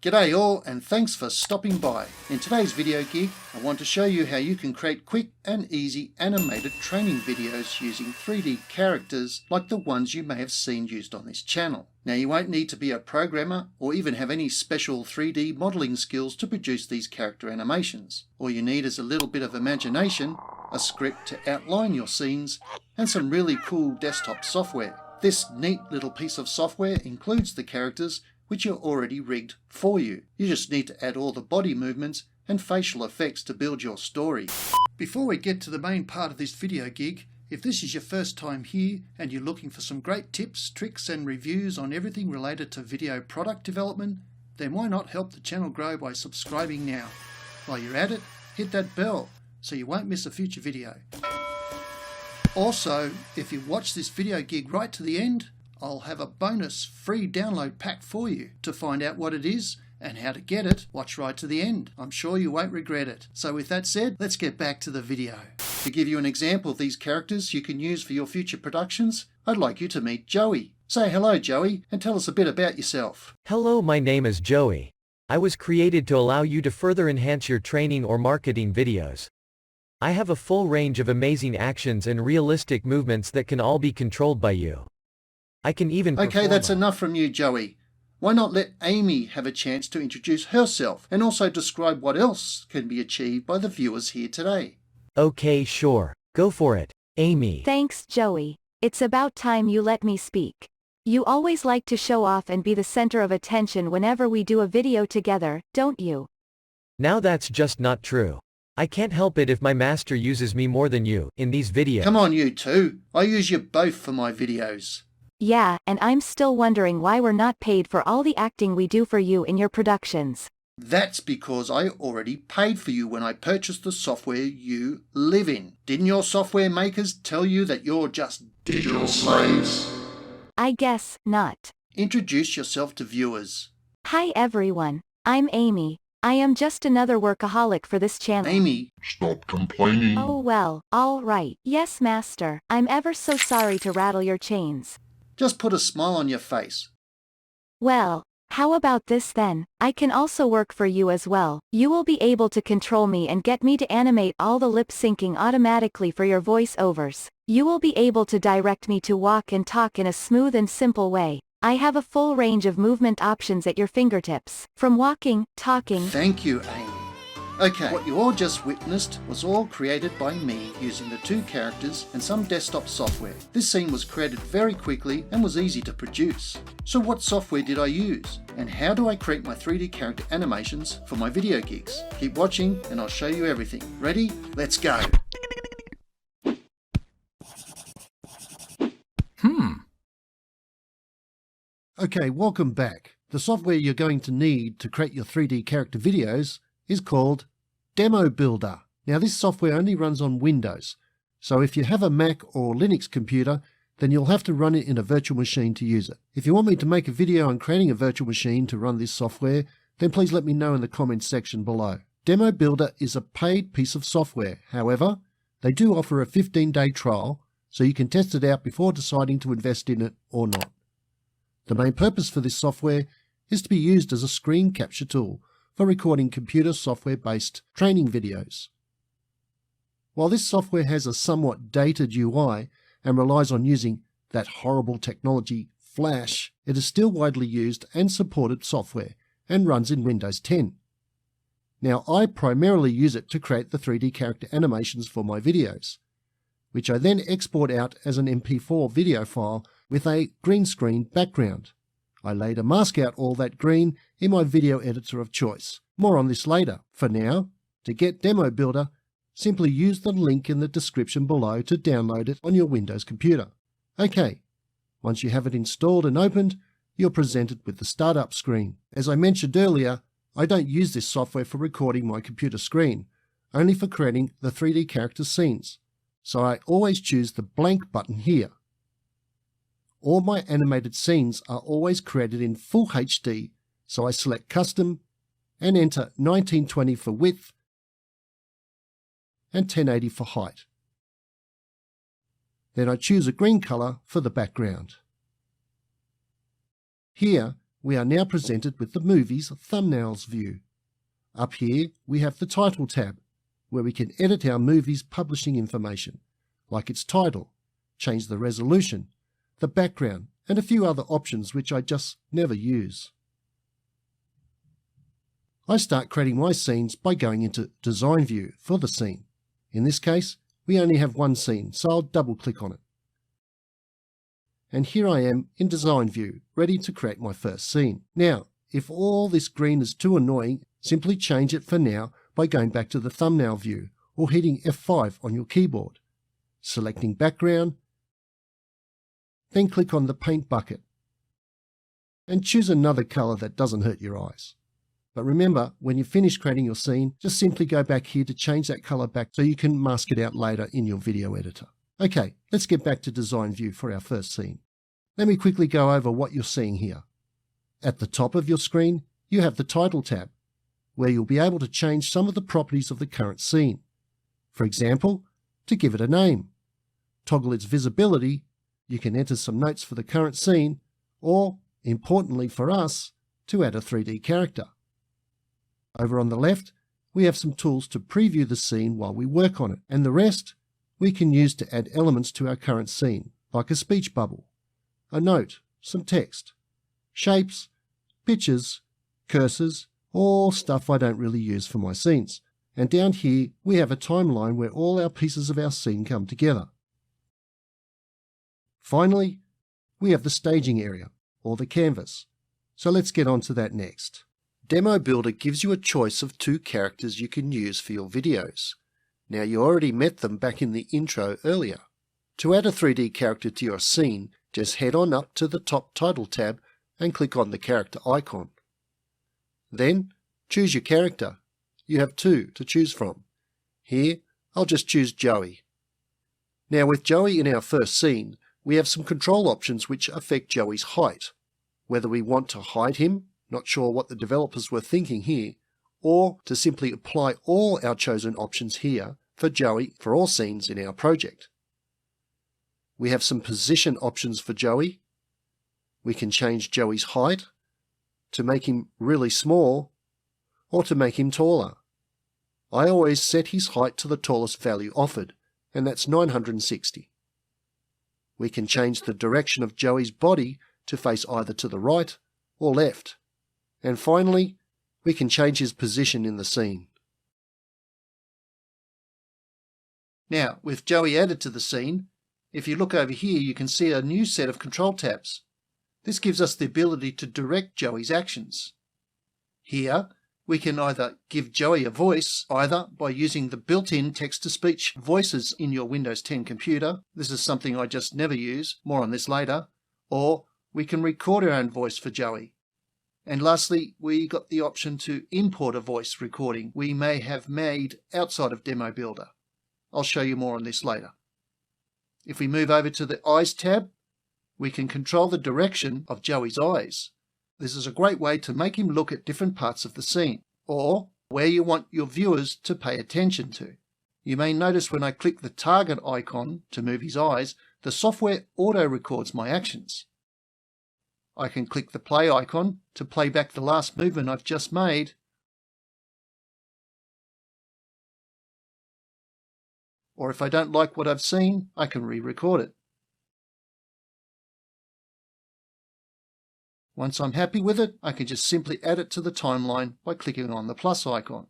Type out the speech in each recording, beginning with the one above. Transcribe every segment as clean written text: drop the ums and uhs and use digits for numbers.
G'day all, and thanks for stopping by. In today's video gig, I want to show you how you can create quick and easy animated training videos using 3D characters like the ones you may have seen used on this channel. Now, you won't need to be a programmer or even have any special 3D modeling skills to produce these character animations. All you need is a little bit of imagination, a script to outline your scenes, and some really cool desktop software. This neat little piece of software includes the characters which are already rigged for you. You just need to add all the body movements and facial effects to build your story. Before we get to the main part of this video gig, if this is your first time here and you're looking for some great tips, tricks and reviews on everything related to video product development, then why not help the channel grow by subscribing now? While you're at it, hit that bell so you won't miss a future video. Also, if you watch this video gig right to the end, I'll have a bonus free download pack for you. To find out what it is and how to get it, watch right to the end. I'm sure you won't regret it. So with that said, let's get back to the video. To give you an example of these characters you can use for your future productions, I'd like you to meet Joey. Say hello, Joey, and tell us a bit about yourself. Hello, my name is Joey. I was created to allow you to further enhance your training or marketing videos. I have a full range of amazing actions and realistic movements that can all be controlled by you. I can even Okay, that's enough from you, Joey. Why not let Amy have a chance to introduce herself and also describe what else can be achieved by the viewers here today? Okay, sure. Go for it, Amy. Thanks, Joey. It's about time you let me speak. You always like to show off and be the center of attention whenever we do a video together, don't you? Now that's just not true. I can't help it if my master uses me more than you in these videos. Come on, you two. I use you both for my videos. Yeah, and I'm still wondering why we're not paid for all the acting we do for you in your productions. That's because I already paid for you when I purchased the software you live in. Didn't your software makers tell you that you're just digital slaves? I guess not. Introduce yourself to viewers. Hi everyone, I'm Amy. I am just another workaholic for this channel. Amy, stop complaining. Oh well, all right. Yes, master. I'm ever so sorry to rattle your chains. just put a smile on your face. Well, how about this then? I can also work for you as well. You will be able to control me and get me to animate all the lip syncing automatically for your voiceovers. You will be able to direct me to walk and talk in a smooth and simple way. I have a full range of movement options at your fingertips. From walking, talking. Thank you, Amy. Okay, what you all just witnessed was all created by me using the two characters and some desktop software. This scene was created very quickly and was easy to produce. So what software did I use? And how do I create my 3D character animations for my video gigs? Keep watching and I'll show you everything. Ready? Let's go. Okay, welcome back. The software you're going to need to create your 3D character videos is called Demo Builder. Now this software only runs on Windows, so if you have a Mac or Linux computer, then you'll have to run it in a virtual machine to use it. If you want me to make a video on creating a virtual machine to run this software, then please let me know in the comments section below. Demo Builder is a paid piece of software. However, they do offer a 15-day trial, so you can test it out before deciding to invest in it or not. The main purpose for this software is to be used as a screen capture tool for recording computer software-based training videos. While this software has a somewhat dated UI and relies on using that horrible technology, Flash, it is still widely used and supported software and runs in Windows 10. Now, I primarily use it to create the 3D character animations for my videos, which I then export out as an MP4 video file with a green screen background. I later mask out all that green in my video editor of choice. More on this later. For now, to get Demo Builder, simply use the link in the description below to download it on your Windows computer. Okay, once you have it installed and opened, you're presented with the startup screen. As I mentioned earlier, I don't use this software for recording my computer screen, only for creating the 3D character scenes. So I always choose the blank button here. All my animated scenes are always created in full HD, so I select Custom and enter 1920 for width and 1080 for height. Then I choose a green color for the background. Here, we are now presented with the movie's thumbnails view. Up here, we have the title tab, where we can edit our movie's publishing information, like its title, change the resolution, the background, and a few other options which I just never use. I start creating my scenes by going into Design View for the scene. In this case, we only have one scene, so I'll double click on it. And here I am in Design View, ready to create my first scene. Now, if all this green is too annoying, simply change it for now by going back to the thumbnail view or hitting F5 on your keyboard, selecting background, then click on the paint bucket and choose another color that doesn't hurt your eyes. But remember, when you finish creating your scene, just simply go back here to change that color back so you can mask it out later in your video editor. Okay, let's get back to Design View for our first scene. Let me quickly go over what you're seeing here. At the top of your screen, you have the Title tab, where you'll be able to change some of the properties of the current scene. For example, to give it a name, toggle its visibility, you can enter some notes for the current scene, or, importantly for us, to add a 3D character. Over on the left, we have some tools to preview the scene while we work on it, and the rest we can use to add elements to our current scene, like a speech bubble, a note, some text, shapes, pictures, cursors, all stuff I don't really use for my scenes. And down here we have a timeline where all our pieces of our scene come together. Finally, we have the staging area, or the canvas. So let's get on to that next. Demo Builder gives you a choice of 2 characters you can use for your videos. Now you already met them back in the intro earlier. To add a 3D character to your scene, just head on up to the top Title tab and click on the character icon. Then choose your character. You have 2 to choose from. Here, I'll just choose Joey. Now with Joey in our first scene, we have some control options which affect Joey's height. Whether we want to hide him, not sure what the developers were thinking here, or to simply apply all our chosen options here for Joey for all scenes in our project. We have some position options for Joey. We can change Joey's height to make him really small or to make him taller. I always set his height to the tallest value offered, and that's 960. We can change the direction of Joey's body to face either to the right or left. And finally, we can change his position in the scene. Now, with Joey added to the scene, if you look over here, you can see a new set of control tabs. This gives us the ability to direct Joey's actions. Here, we can either give Joey a voice, either by using the built-in text-to-speech voices in your Windows 10 computer. This is something I just never use, more on this later. Or we can record our own voice for Joey. And lastly, we got the option to import a voice recording we may have made outside of Demo Builder. I'll show you more on this later. If we move over to the Eyes tab, we can control the direction of Joey's eyes. This is a great way to make him look at different parts of the scene, or where you want your viewers to pay attention to. You may notice when I click the target icon to move his eyes, the software auto-records my actions. I can click the play icon to play back the last movement I've just made, or if I don't like what I've seen, I can re-record it. Once I'm happy with it, I can just simply add it to the timeline by clicking on the plus icon.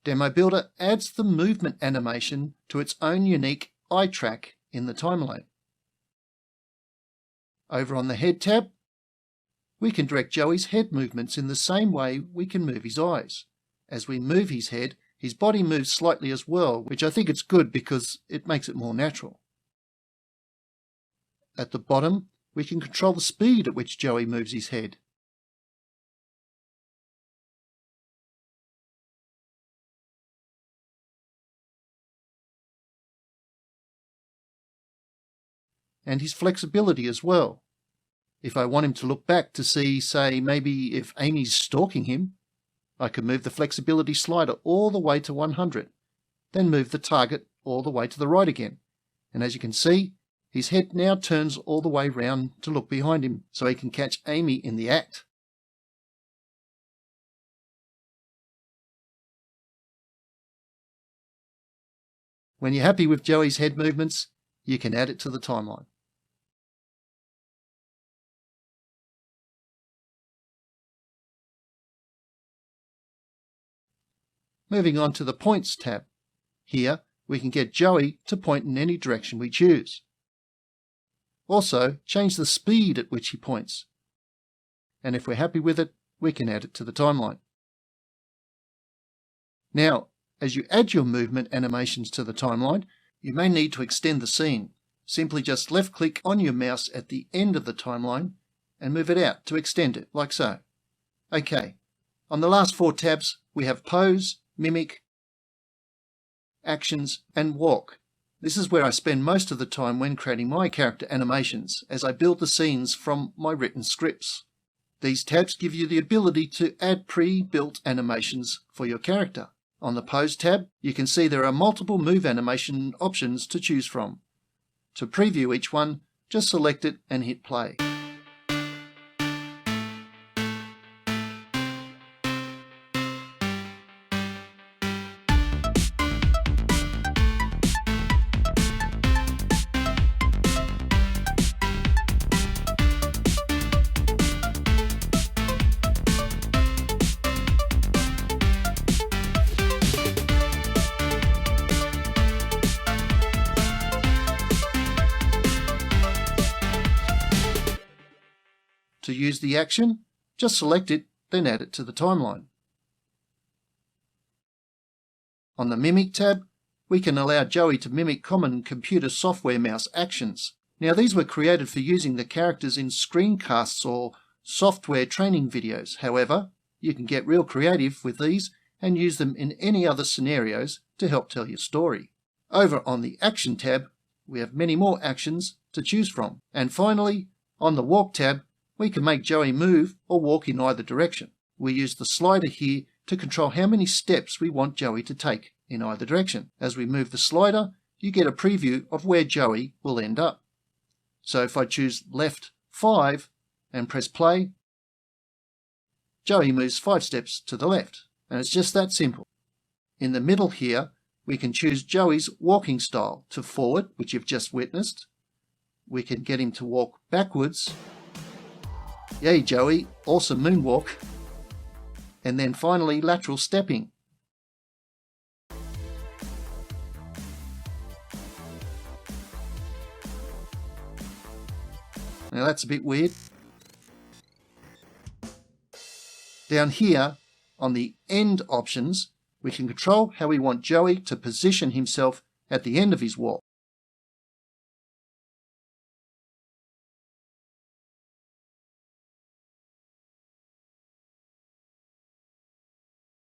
Demo Builder adds the movement animation to its own unique eye track in the timeline. Over on the Head tab, we can direct Joey's head movements in the same way we can move his eyes. As we move his head, his body moves slightly as well, which I think it's good because it makes it more natural. At the bottom, we can control the speed at which Joey moves his head. And his flexibility as well. If I want him to look back to see, say, maybe if Amy's stalking him, I can move the flexibility slider all the way to 100, then move the target all the way to the right again. And as you can see, his head now turns all the way round to look behind him so he can catch Amy in the act. When you're happy with Joey's head movements, you can add it to the timeline. Moving on to the Points tab. Here, we can get Joey to point in any direction we choose. Also, change the speed at which he points. And if we're happy with it, we can add it to the timeline. Now, as you add your movement animations to the timeline, you may need to extend the scene. Simply just left-click on your mouse at the end of the timeline and move it out to extend it, like so. OK, on the last 4 tabs, we have Pose, Mimic, Actions, and Walk. This is where I spend most of the time when creating my character animations, as I build the scenes from my written scripts. These tabs give you the ability to add pre-built animations for your character. On the Pose tab, you can see there are multiple move animation options to choose from. To preview each one, just select it and hit play. To use the action, just select it, then add it to the timeline. On the Mimic tab, we can allow Joey to mimic common computer software mouse actions. Now these were created for using the characters in screencasts or software training videos. However, you can get real creative with these and use them in any other scenarios to help tell your story. Over on the Action tab, we have many more actions to choose from. And finally, on the Walk tab, we can make Joey move or walk in either direction. We use the slider here to control how many steps we want Joey to take in either direction. As we move the slider, you get a preview of where Joey will end up. So if I choose left 5 and press play, Joey moves 5 steps to the left. And it's just that simple. In the middle here, we can choose Joey's walking style to forward, which you've just witnessed. We can get him to walk backwards. Yay, Joey, awesome moonwalk. And then finally, lateral stepping. Now that's a bit weird. Down here, on the end options, we can control how we want Joey to position himself at the end of his walk.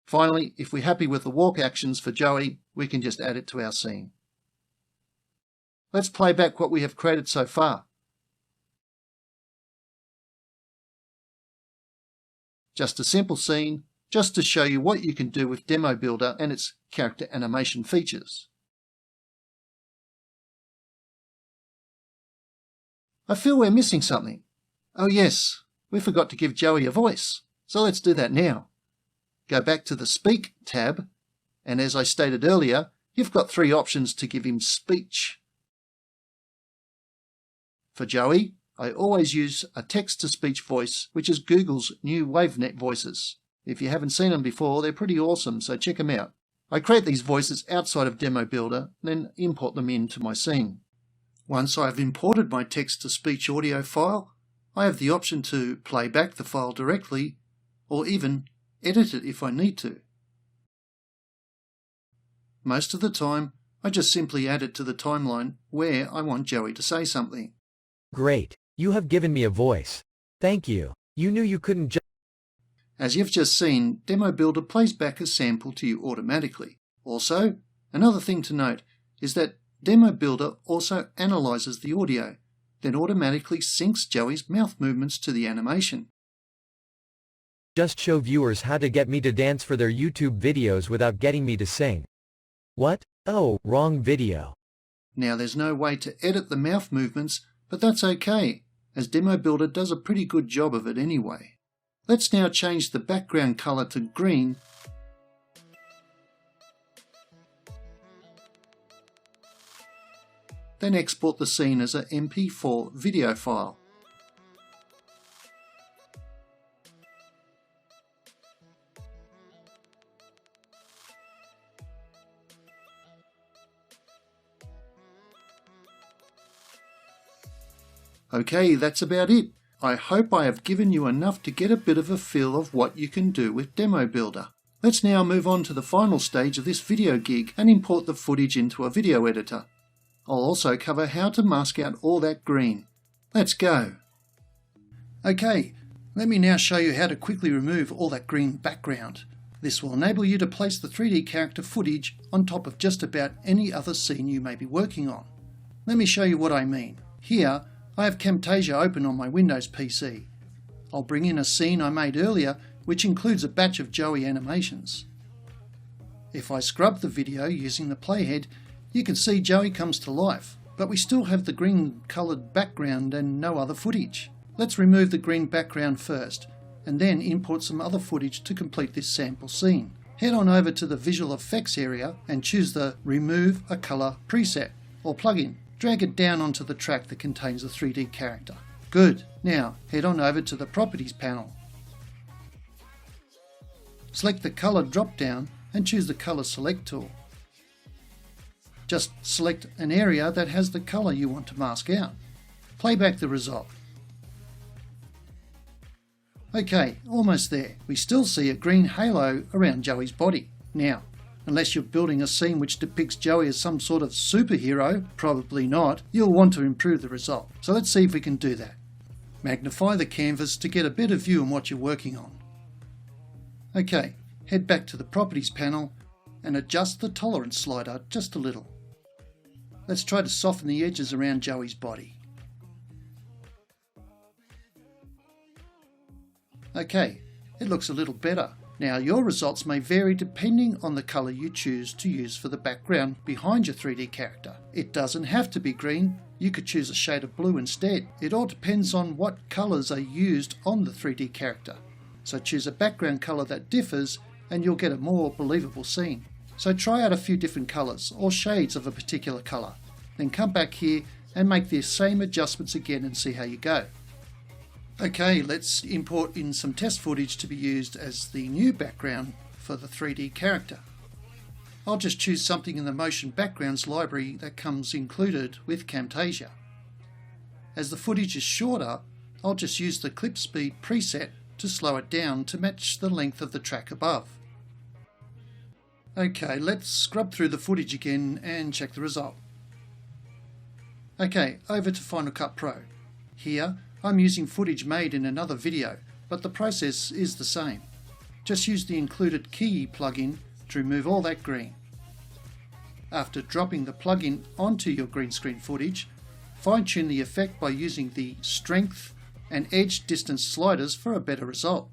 Finally, if we're happy with the walk actions for Joey, we can just add it to our scene. Let's play back what we have created so far. Just a simple scene, just to show you what you can do with Demo Builder and its character animation features. I feel we're missing something. Oh yes, we forgot to give Joey a voice, so let's do that now. Go back to the Speak tab, and as I stated earlier, you've got 3 options to give him speech. For Joey, I always use a text-to-speech voice, which is Google's new WaveNet voices. If you haven't seen them before, they're pretty awesome, so check them out. I create these voices outside of Demo Builder, then import them into my scene. Once I've imported my text-to-speech audio file, I have the option to play back the file directly, or even edit it if I need to. Most of the time, I just simply add it to the timeline where I want Joey to say something. Great. You have given me a voice. Thank you. You knew you couldn't just... As you've just seen, Demo Builder plays back a sample to you automatically. Also, another thing to note is that Demo Builder also analyzes the audio, then automatically syncs Joey's mouth movements to the animation. Just show viewers how to get me to dance for their YouTube videos without getting me to sing. What? Oh, wrong video. Now there's no way to edit the mouth movements, but that's okay, as Demo Builder does a pretty good job of it anyway. Let's now change the background color to green then export the scene as a MP4 video file. Okay, that's about it. I hope I have given you enough to get a bit of a feel of what you can do with Demo Builder. Let's now move on to the final stage of this video gig and import the footage into a video editor. I'll also cover how to mask out all that green. Let's go. Okay, let me now show you how to quickly remove all that green background. This will enable you to place the 3D character footage on top of just about any other scene you may be working on. Let me show you what I mean. Here, I have Camtasia open on my Windows PC. I'll bring in a scene I made earlier, which includes a batch of Joey animations. If I scrub the video using the playhead, you can see Joey comes to life, but we still have the green coloured background and no other footage. Let's remove the green background first, and then import some other footage to complete this sample scene. Head on over to the Visual Effects area and choose the Remove a Colour preset or plugin. Drag it down onto the track that contains the 3D character. Good. Now head on over to the Properties panel. Select the Colour drop-down and choose the Colour Select tool. Just select an area that has the colour you want to mask out. Play back the result. Okay, almost there. We still see a green halo around Joey's body. Now, unless you're building a scene which depicts Joey as some sort of superhero, probably not, you'll want to improve the result. So let's see if we can do that. Magnify the canvas to get a better view on what you're working on. Okay, head back to the Properties panel and adjust the tolerance slider just a little. Let's try to soften the edges around Joey's body. Okay, it looks a little better. Now your results may vary depending on the colour you choose to use for the background behind your 3D character. It doesn't have to be green, you could choose a shade of blue instead. It all depends on what colours are used on the 3D character. So choose a background colour that differs and you'll get a more believable scene. So try out a few different colours or shades of a particular colour. Then come back here and make the same adjustments again and see how you go. Okay, let's import in some test footage to be used as the new background for the 3D character. I'll just choose something in the Motion Backgrounds library that comes included with Camtasia. As the footage is shorter, I'll just use the clip speed preset to slow it down to match the length of the track above. Okay, let's scrub through the footage again and check the result. Okay, over to Final Cut Pro. Here, I'm using footage made in another video, but the process is the same. Just use the included Key plugin to remove all that green. After dropping the plugin onto your green screen footage, fine-tune the effect by using the Strength and Edge distance sliders for a better result.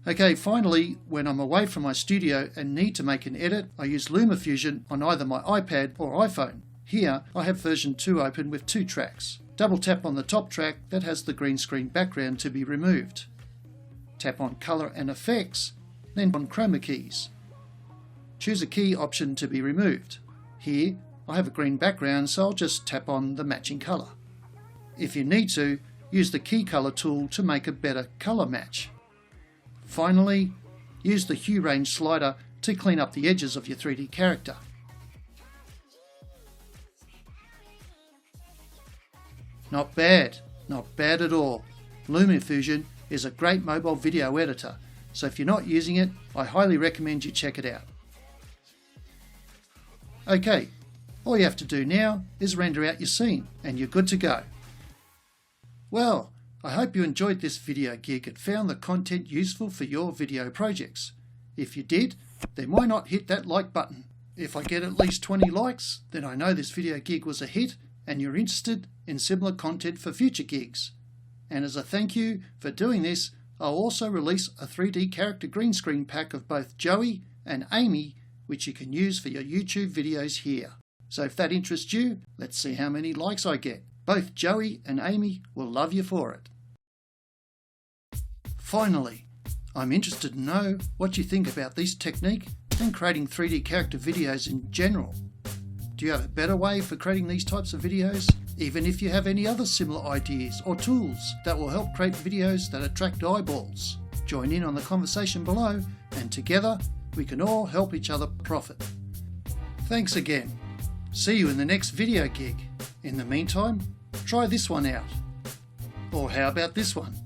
Okay, finally, when I'm away from my studio and need to make an edit, I use LumaFusion on either my iPad or iPhone. Here, I have version 2 open with 2 tracks. Double tap on the top track that has the green screen background to be removed. Tap on Color and Effects, then on Chroma Keys. Choose a key option to be removed. Here, I have a green background, so I'll just tap on the matching color. If you need to, use the Key Color tool to make a better color match. Finally, use the Hue Range slider to clean up the edges of your 3D character. Not bad at all. LumaFusion is a great mobile video editor, so if you're not using it, I highly recommend you check it out. Okay, all you have to do now is render out your scene and you're good to go. Well, I hope you enjoyed this video gig and found the content useful for your video projects. If you did, then why not hit that like button? If I get at least 20 likes, then I know this video gig was a hit and you're interested in similar content for future gigs. And as a thank you for doing this, I'll also release a 3D character green screen pack of both Joey and Amy, which you can use for your YouTube videos here. So if that interests you, let's see how many likes I get. Both Joey and Amy will love you for it. Finally, I'm interested to know what you think about this technique and creating 3D character videos in general. Do you have a better way for creating these types of videos? Even if you have any other similar ideas or tools that will help create videos that attract eyeballs, join in on the conversation below, and together we can all help each other profit. Thanks again. See you in the next video gig. In the meantime, try this one out. Or how about this one?